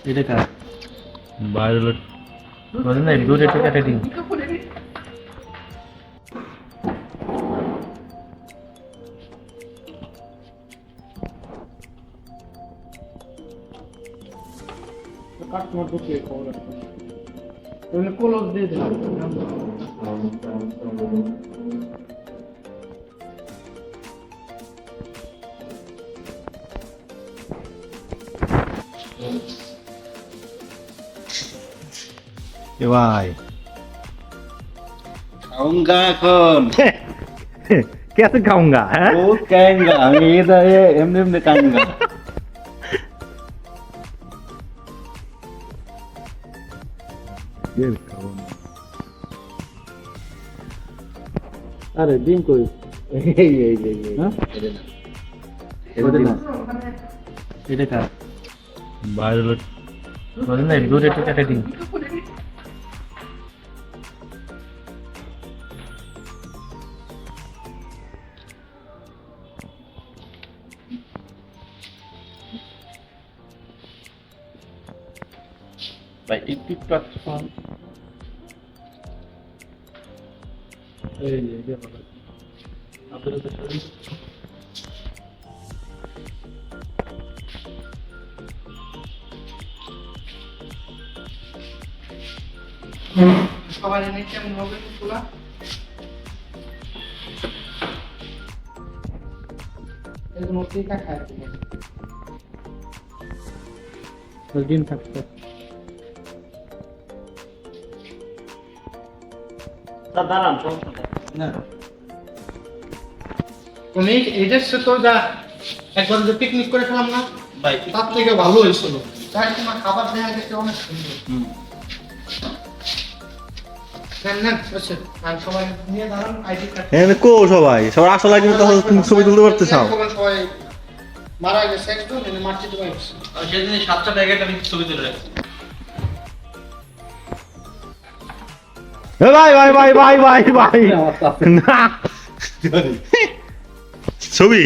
এটা কার বাইরে বলেন না দূরে একটু কেটে দিন কাস্টমার ঢুকে খবর আছে তুমি কলস দিয়ে দিলাম এ ভাই खाऊंगा कौन कैसे खाऊंगा हैं वो कहेंगा हम इधर ये एमने एमने खाऊंगा ये खाऊंगा আরে ডিম কই हाँ এটা কার বাইরে বলেন না দূরে একটু কেটে দিন भाई टिकटॉक এই যে আপনাদের তো শরীর সবাই এনে কেমন হবে খোলা এরকম টিকা খায় ডিম থাকতো ना তুমি এইটার সাথে তো যা একবার যে পিকনিক করে খেলাম না भाई তার থেকে ভালো হয়েছিল তাই তোমার খাবার দেখা গেছে অনেক সুন্দর নেন নেন বসে আর সবাই নিয়ে দাঁড়ান আইডি কার্ড এখানে কো সবাই সবার আসল লাগে তো তুমি ছবি তুলতে পারতে চাও সবাই মারা গেছে একদম এনে মাটিতে পাইছে সেদিন 7টা প্যাকেট আমি ছবি তুলে রাখছি এ ভাই ভাই ভাই ভাই ভাই ভাই না ছবি